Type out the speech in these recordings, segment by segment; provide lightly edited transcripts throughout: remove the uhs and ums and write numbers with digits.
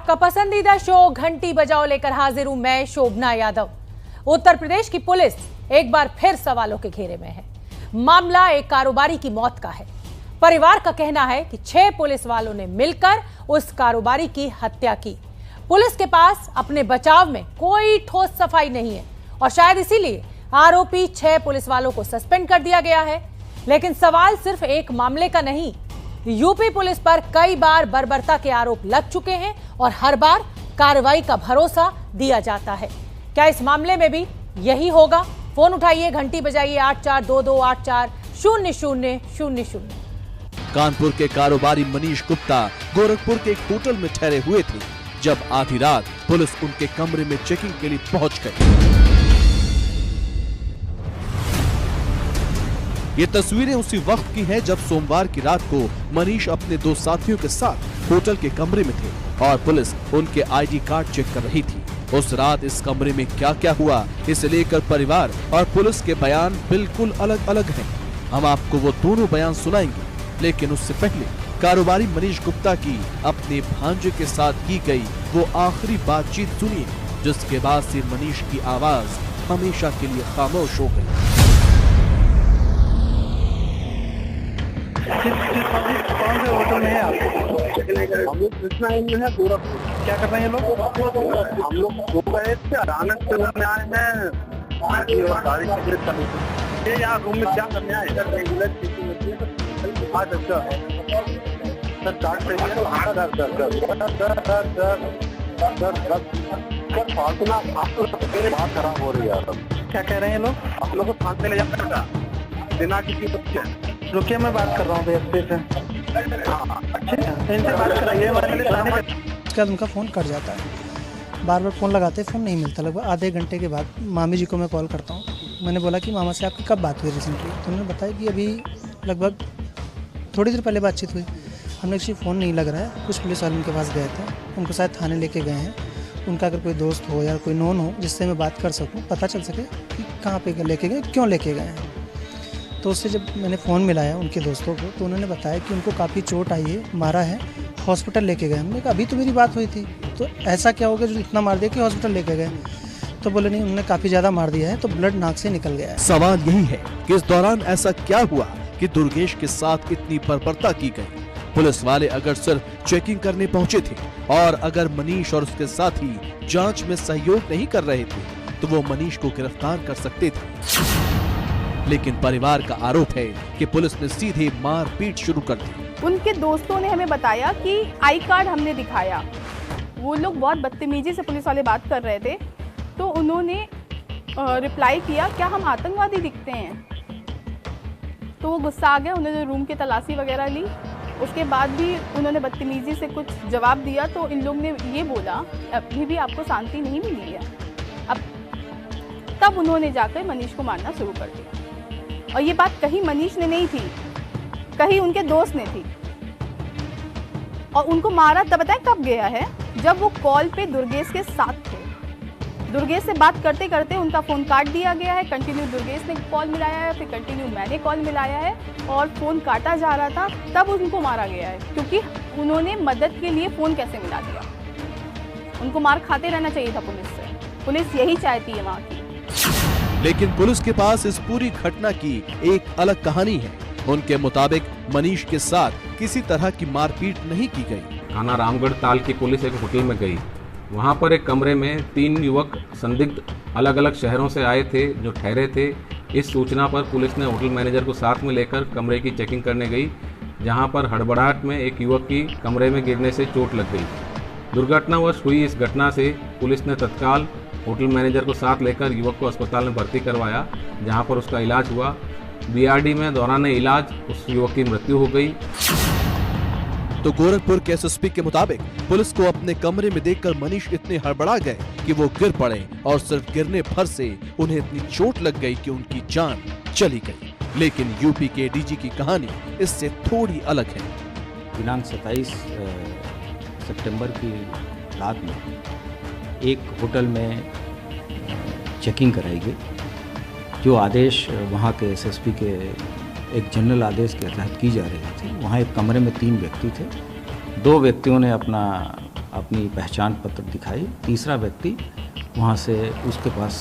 आपका पसंदीदा शो घंटी बजाओ लेकर हाजिर हूं मैं शोभना यादव। उत्तर प्रदेश की पुलिस एक बार फिर सवालों के घेरे में है। मामला एक कारोबारी की मौत का है। परिवार का कहना है कि 6 पुलिस वालों ने मिलकर उस कारोबारी की हत्या की। पुलिस के पास अपने बचाव में कोई ठोस सफाई नहीं है और शायद इसीलिए आरोपी 6 पुलिस वालों को सस्पेंड कर दिया गया है। लेकिन सवाल सिर्फ एक मामले का नहीं, यूपी पुलिस पर कई बार बर्बरता के आरोप लग चुके हैं और हर बार कार्रवाई का भरोसा दिया जाता है। क्या इस मामले में भी यही होगा? फोन उठाइए, घंटी बजाइए 8422840000। कानपुर के कारोबारी मनीष गुप्ता गोरखपुर के एक होटल में ठहरे हुए थे जब आधी रात पुलिस उनके कमरे में चेकिंग के लिए पहुंच गई। ये तस्वीरें उसी वक्त की हैं जब सोमवार की रात को मनीष अपने 2 साथियों के साथ होटल के कमरे में थे और पुलिस उनके आईडी कार्ड चेक कर रही थी। उस रात इस कमरे में क्या क्या हुआ, इसे लेकर परिवार और पुलिस के बयान बिल्कुल अलग अलग हैं। हम आपको वो दोनों बयान सुनाएंगे, लेकिन उससे पहले कारोबारी मनीष गुप्ता की अपने भांजे के साथ की गई वो आखिरी बातचीत सुनिए, जिसके बाद से मनीष की आवाज हमेशा के लिए खामोश हो गई। कौन से होटल में है आप? हम लोग कृष्णा में है गोरखपुर। क्या कर रहे हैं लोग? हम लोग सो रहे थे, अचानक से रूम में आए हैं। ये यहाँ रूम में क्या करने आए? रेगुलर अच्छा सर कार्ड चाहिए। बात खराब हो रही है। क्या कह रहे हैं लोग? आप लोग को फांस में ले जाता बिना किसी बच्चे। रुकिए, मैं बात कर रहा हूँ व्यक्ति से। इनसे बात कराइए। उसके बाद उनका फ़ोन कट जाता है। बार बार फ़ोन लगाते फ़ोन नहीं मिलता। लगभग आधे घंटे के बाद मामी जी को मैं कॉल करता हूँ। मैंने बोला कि मामा से आपकी कब बात हुई रिसेंटली? तो उन्होंने बताया कि अभी लगभग थोड़ी देर पहले बातचीत हुई। हमने किसी फ़ोन नहीं लग रहा है। कुछ पुलिस वाले उनके पास गए थे, उनको शायद थाने लेके गए हैं। उनका अगर कोई दोस्त हो या कोई नोन हो जिससे मैं बात कर सकूँ, पता चल सके कि कहाँ पे लेके गए, क्यों लेके गए हैं। तो उससे जब मैंने फ़ोन मिलाया उनके दोस्तों को, तो उन्होंने बताया कि उनको काफ़ी चोट आई है, मारा है, हॉस्पिटल लेके गए। हमने कहा अभी तो मेरी बात हुई थी, तो ऐसा क्या हो गया जो इतना मार दिया कि हॉस्पिटल लेके गए? तो बोले नहीं, उन्होंने काफ़ी ज़्यादा मार दिया है, तो ब्लड नाक से निकल गया है। सवाल यही है कि इस दौरान ऐसा क्या हुआ कि दुर्गेश के साथ इतनी बर्बरता की गई? पुलिस वाले अगर सिर्फ चेकिंग करने पहुंचे थे और अगर मनीष और उसके साथी जांच में सहयोग नहीं कर रहे थे तो वो मनीष को गिरफ्तार कर सकते थे। लेकिन परिवार का आरोप है कि पुलिस ने सीधे मारपीट शुरू कर दी। उनके दोस्तों ने हमें बताया कि आई कार्ड हमने दिखाया। वो लोग बहुत बदतमीजी से पुलिस वाले बात कर रहे थे, तो उन्होंने रिप्लाई किया, क्या हम आतंकवादी दिखते हैं? तो वो गुस्सा आ गया, उन्होंने रूम की तलाशी वगैरह ली। उसके बाद भी उन्होंने बदतमीजी से कुछ जवाब दिया, तो इन लोग ने ये बोला अभी भी आपको शांति नहीं मिली है। अब तब उन्होंने जाकर मनीष को मारना शुरू कर दिया। और ये बात कहीं मनीष ने नहीं थी, कहीं उनके दोस्त ने थी। और उनको मारा तब बताएं कब गया है, जब वो कॉल पे दुर्गेश के साथ थे। दुर्गेश से बात करते करते उनका फ़ोन काट दिया गया है। कंटिन्यू दुर्गेश ने कॉल मिलाया है, फिर कंटिन्यू मैंने कॉल मिलाया है और फ़ोन काटा जा रहा था, तब उनको मारा गया है। क्योंकि उन्होंने मदद के लिए फ़ोन कैसे मिला दिया? उनको मार खाते रहना चाहिए था पुलिस से। पुलिस यही चाहती है वहाँ की। लेकिन पुलिस के पास इस पूरी घटना की एक अलग कहानी है। उनके मुताबिक मनीष के साथ किसी तरह की मारपीट नहीं की गई। थाना रामगढ़ ताल की पुलिस एक होटल में गई। वहां पर एक कमरे में 3 युवक संदिग्ध अलग अलग शहरों से आए थे जो ठहरे थे। इस सूचना पर पुलिस ने होटल मैनेजर को साथ में लेकर कमरे की चेकिंग करने गई, जहां पर हड़बड़ाहट में एक युवक की कमरे में गिरने से चोट लग गई। दुर्घटनावश हुई इस घटना से पुलिस ने तत्काल होटल मैनेजर को साथ लेकर युवक को अस्पताल में भर्ती करवाया, जहां पर उसका इलाज हुआ। बीआरडी में दौरान इलाज उस युवक की मृत्यु हो गई। तो गोरखपुर के एसएसपी के मुताबिक पुलिस को अपने कमरे में देखकर मनीष इतने हड़बड़ा गए कि वो गिर पड़े और सिर्फ गिरने भर से उन्हें इतनी चोट लग गई कि उनकी जान चली गई। लेकिन यूपी के डीजी की कहानी इससे थोड़ी अलग है। दिनांक 27 सितंबर की रात में एक होटल में चेकिंग कराई गई, जो आदेश वहाँ के एसएसपी के एक जनरल आदेश के तहत की जा रही थी। वहाँ एक कमरे में 3 व्यक्ति थे। 2 व्यक्तियों ने अपना अपनी पहचान पत्र दिखाई। तीसरा व्यक्ति वहाँ से उसके पास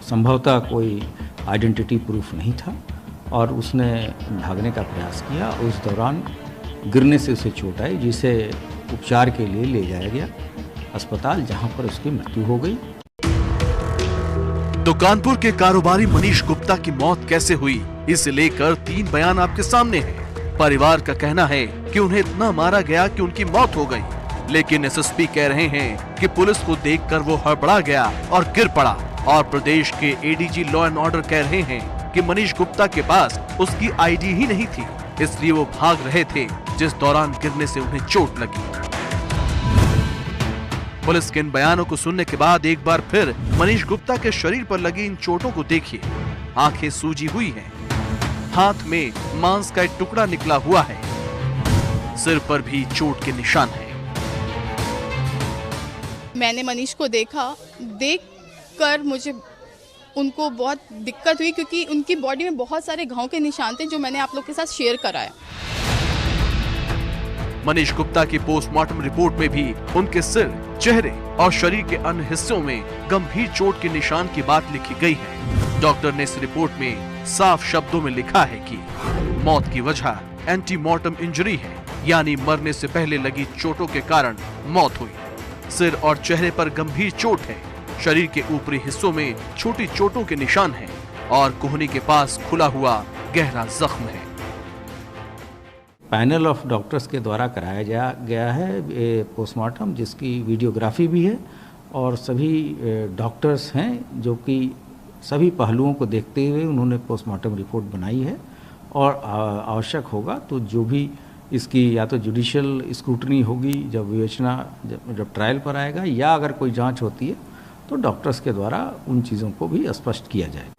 संभवतः कोई आइडेंटिटी प्रूफ नहीं था और उसने भागने का प्रयास किया। उस दौरान गिरने से उसे चोट आई, जिसे उपचार के लिए ले जाया गया अस्पताल, जहां पर उसकी मृत्यु हो गई। तो कानपुर के कारोबारी मनीष गुप्ता की मौत कैसे हुई, इसे लेकर 3 बयान आपके सामने हैं। परिवार का कहना है कि उन्हें इतना मारा गया कि उनकी मौत हो गई, लेकिन एसएसपी कह रहे हैं कि पुलिस को देखकर वो हड़बड़ा गया और गिर पड़ा। और प्रदेश के एडीजी लॉ एंड ऑर्डर कह रहे हैं कि मनीष गुप्ता के पास उसकी आईडी ही नहीं थी, इसलिए वो भाग रहे थे, जिस दौरान गिरने से उन्हें चोट लगी। पुलिस के इन बयानों को सुनने के बाद एक बार फिर मनीष गुप्ता के शरीर पर लगी इन चोटों को देखिए। आंखें सूजी हुई हैं, हाथ में मांस का एक टुकड़ा निकला हुआ है, सिर पर भी चोट के निशान हैं। मैंने मनीष को देखकर मुझे उनको बहुत दिक्कत हुई, क्योंकि उनकी बॉडी में बहुत सारे घाव के निशान थे जो मैंने आप लोग के साथ शेयर कराया। मनीष गुप्ता की पोस्टमार्टम रिपोर्ट में भी उनके सिर, चेहरे और शरीर के अन्य हिस्सों में गंभीर चोट के निशान की बात लिखी गई है। डॉक्टर ने इस रिपोर्ट में साफ शब्दों में लिखा है कि मौत की वजह एंटीमॉर्टम इंजरी है, यानी मरने से पहले लगी चोटों के कारण मौत हुई। सिर और चेहरे पर गंभीर चोट है, शरीर के ऊपरी हिस्सों में छोटी चोटों के निशान हैं और कोहनी के पास खुला हुआ गहरा जख्म है। पैनल ऑफ डॉक्टर्स के द्वारा कराया गया है पोस्टमार्टम, जिसकी वीडियोग्राफी भी है और सभी डॉक्टर्स हैं जो कि सभी पहलुओं को देखते हुए उन्होंने पोस्टमार्टम रिपोर्ट बनाई है। और आवश्यक होगा तो जो भी इसकी या तो जुडिशियल स्क्रूटनी होगी जब विवेचना जब ट्रायल पर आएगा, या अगर कोई जांच होती है तो डॉक्टर्स के द्वारा उन चीज़ों को भी स्पष्ट किया जाए।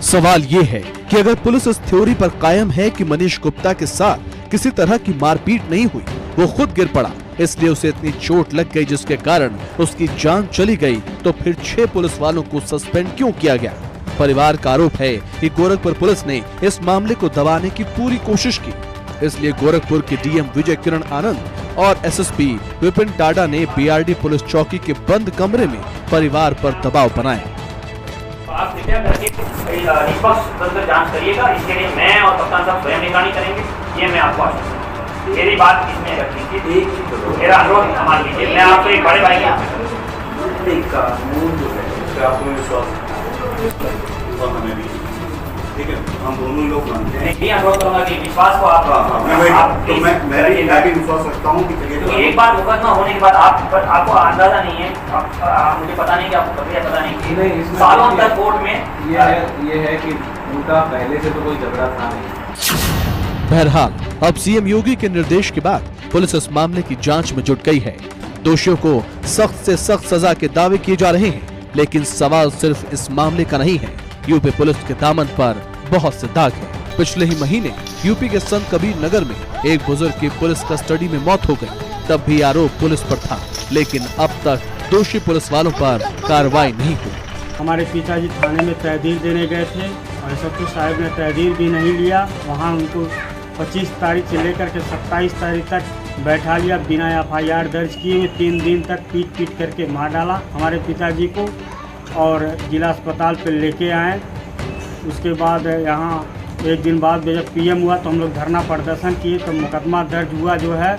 सवाल ये है कि अगर पुलिस इस थ्योरी पर कायम है कि मनीष गुप्ता के साथ किसी तरह की मारपीट नहीं हुई, वो खुद गिर पड़ा, इसलिए उसे इतनी चोट लग गई जिसके कारण उसकी जान चली गई, तो फिर 6 पुलिस वालों को सस्पेंड क्यों किया गया? परिवार का आरोप है कि गोरखपुर पुलिस ने इस मामले को दबाने की पूरी कोशिश की, इसलिए गोरखपुर के डीएम विजय किरण आनंद और एसएसपी विपिन टाडा ने बीआरडी पुलिस चौकी के बंद कमरे में परिवार पर दबाव बनाया। आप कृपया करके निष्पक्ष तंत्र जांच करिएगा, इसके लिए मैं और कप्तान साहब स्वयं निगरानी करेंगे, ये मैं आपको आश्वस्त। मेरी बात इसमें रख लीजिए, मेरा अनुरोध मान लीजिए। मैं आपको एक बड़े भाई ठीक है, हम दोनों लोग मानते हैं। मैं अनुरोध करूंगा कि विश्वास को आप मैं भी विश्वास रखता हूँ कि एक बार मुकदमा होने के बाद आपको अंदाजा नहीं है, मुझे पता नहीं कि आपको प्रक्रिया पता नहीं, सालों तक कोर्ट में ये है कि उनका पहले से तो कोई झगड़ा था नहीं। बहरहाल अब सीएम योगी के निर्देश के बाद पुलिस इस मामले की जांच में जुट गई है। दोषियों को सख्त से सख्त सजा के दावे किए जा रहे हैं, लेकिन सवाल सिर्फ इस मामले का नहीं है। यूपी पुलिस के दामन पर बहुत से दाग है। पिछले ही महीने यूपी के संत कबीर नगर में एक बुजुर्ग की पुलिस कस्टडी में मौत हो गई, तब भी आरोप पुलिस पर था, लेकिन अब तक दोषी पुलिस वालों पर कार्रवाई नहीं हुई। हमारे पिताजी थाने में तहरीर देने गए थे और एसएसपी साहब ने तहरीर भी नहीं लिया। वहाँ उनको 25 तारीख से लेकर के 27 तारीख तक बैठा लिया, बिना एफआईआर दर्ज किए हुए 3 दिन तक पीट करके मार डाला हमारे पिताजी को और जिला अस्पताल पे लेके आए। उसके बाद यहाँ एक दिन बाद जब पीएम हुआ तो हम लोग धरना प्रदर्शन किए, तो मुकदमा दर्ज हुआ जो है,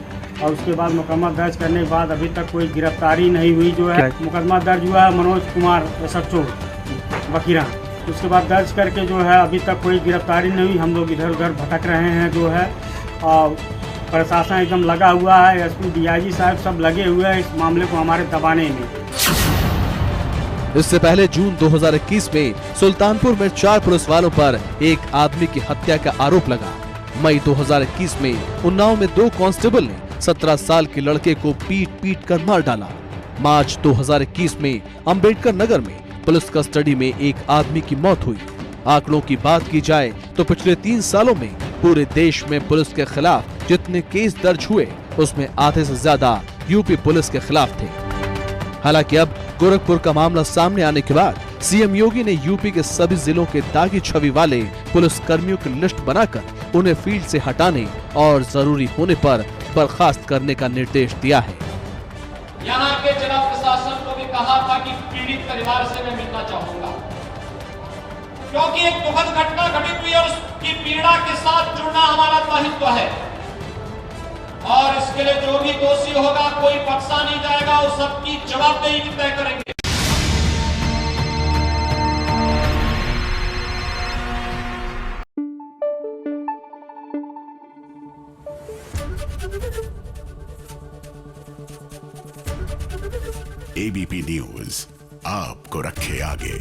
और उसके बाद मुकदमा दर्ज करने के बाद अभी तक कोई गिरफ्तारी नहीं हुई जो है। मुकदमा दर्ज हुआ है मनोज कुमार SHO बखीरा, उसके बाद दर्ज करके जो है अभी तक कोई गिरफ्तारी नहीं हुई। हम लोग इधर उधर भटक रहे हैं जो है, और प्रशासन एकदम लगा हुआ है, SP DIG साहब सब लगे हुए हैं इस मामले को हमारे दबाने में। इससे पहले जून 2021 में सुल्तानपुर में 4 पुलिस वालों पर एक आदमी की हत्या का आरोप लगा। मई 2021 में उन्नाव में 2 कांस्टेबल ने 17 साल के लड़के को पीट कर मार डाला। मार्च 2021 में अंबेडकर नगर में पुलिस कस्टडी में एक आदमी की मौत हुई। आंकड़ों की बात की जाए तो पिछले 3 सालों में पूरे देश में पुलिस के खिलाफ जितने केस दर्ज हुए, उसमें आधे से ज्यादा यूपी पुलिस के खिलाफ थे। हालांकि अब गोरखपुर का मामला सामने आने के बाद सीएम योगी ने यूपी के सभी जिलों के दागी छवि वाले पुलिस कर्मियों की लिस्ट बनाकर उन्हें फील्ड से हटाने और जरूरी होने पर बर्खास्त करने का निर्देश दिया है। यहाँ के जिला प्रशासन को भी कहा था कि पीड़ित परिवार से मैं मिलना चाहूंगा, क्योंकि एक दुखद घटना घटित हुई और उसकी पीड़ा के साथ जुड़ना हमारा दायित्व है और इसके लिए जो भी दोषी होगा कोई बख्शा नहीं जाएगा और सबकी जवाबदेही भी तय करेंगे। एबीपी न्यूज आपको रखे आगे।